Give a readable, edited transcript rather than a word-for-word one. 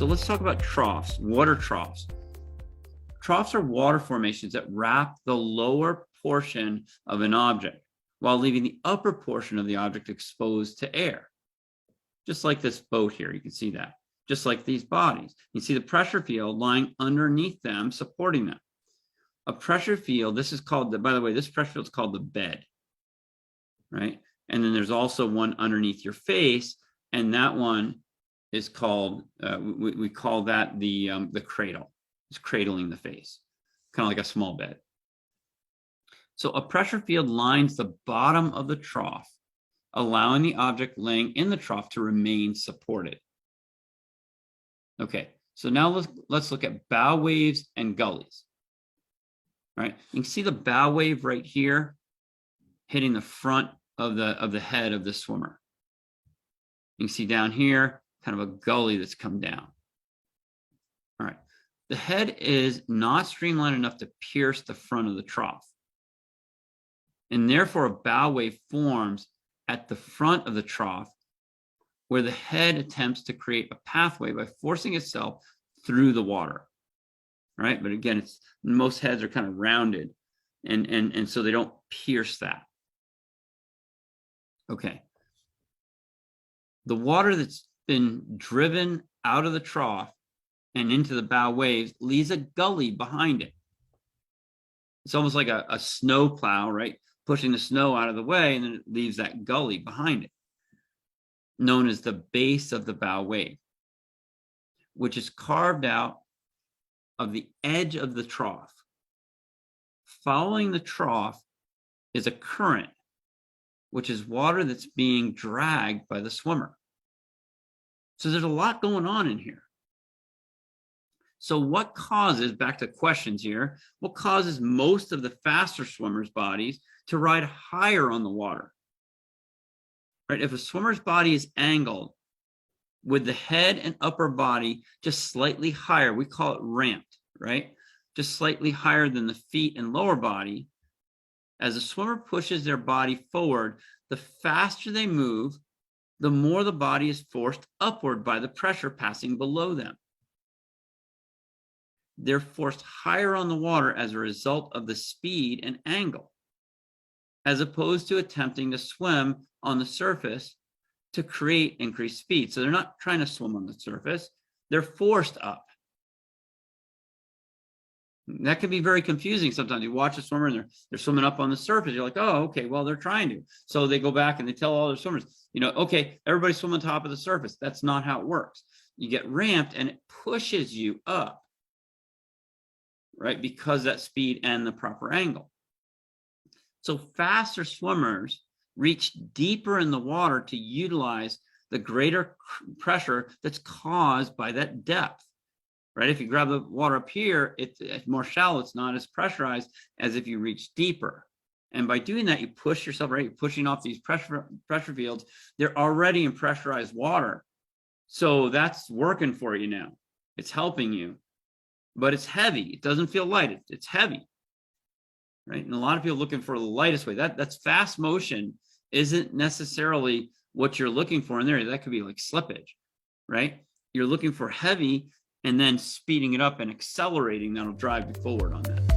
So let's talk about troughs. What are troughs? Troughs are water formations that wrap the lower portion of an object while leaving the upper portion of the object exposed to air. Just like this boat here, you can see that. Just like these bodies. You see the pressure field lying underneath them, supporting them. A pressure field, this is called, by the way, this pressure field is called the bed, right? And then there's also one underneath your face, and that one is called, we call that the cradle. It's cradling the face, kind of like a small bed. So a pressure field lines the bottom of the trough, allowing the object laying in the trough to remain supported. Okay, so now let's look at bow waves and gullies. All right, you can see the bow wave right here hitting the front of the head of the swimmer. You can see down here kind of a gully that's come down. All right, the head is not streamlined enough to pierce the front of the trough, and therefore a bow wave forms at the front of the trough where the head attempts to create a pathway by forcing itself through the water. Right, but again, most heads are kind of rounded, and so they don't pierce that. Okay. The water that's been driven out of the trough and into the bow waves leaves a gully behind it. It's almost like a snow plow, right? Pushing the snow out of the way, and then it leaves that gully behind it, known as the base of the bow wave, which is carved out of the edge of the trough. Following the trough is a current, which is water that's being dragged by the swimmer. So there's a lot going on in here. So what causes, back to questions here, what causes most of the faster swimmers' bodies to ride higher on the water? Right? If a swimmer's body is angled with the head and upper body just slightly higher, we call it ramped, right? Just slightly higher than the feet and lower body. As a swimmer pushes their body forward, the faster they move, the more the body is forced upward by the pressure passing below them. They're forced higher on the water as a result of the speed and angle, as opposed to attempting to swim on the surface to create increased speed. So they're not trying to swim on the surface, they're forced up. That can be very confusing sometimes. You watch a swimmer and they're swimming up on the surface. You're like, oh, okay, well, they're trying to. So they go back and they tell all their swimmers, okay, everybody swim on top of the surface. That's not how it works. You get ramped and it pushes you up, right? Because that speed and the proper angle. So faster swimmers reach deeper in the water to utilize the greater pressure that's caused by that depth, right? If you grab the water up here, it's more shallow. It's not as pressurized as if you reach deeper. And by doing that, you push yourself, right? You're pushing off these pressure fields. They're already in pressurized water. So that's working for you now. It's helping you, but it's heavy. It doesn't feel light. It's heavy. Right? And a lot of people looking for the lightest way. That's fast motion isn't necessarily what you're looking for in there. That could be like slippage, right? You're looking for heavy and then speeding it up and accelerating. That'll drive you forward on that.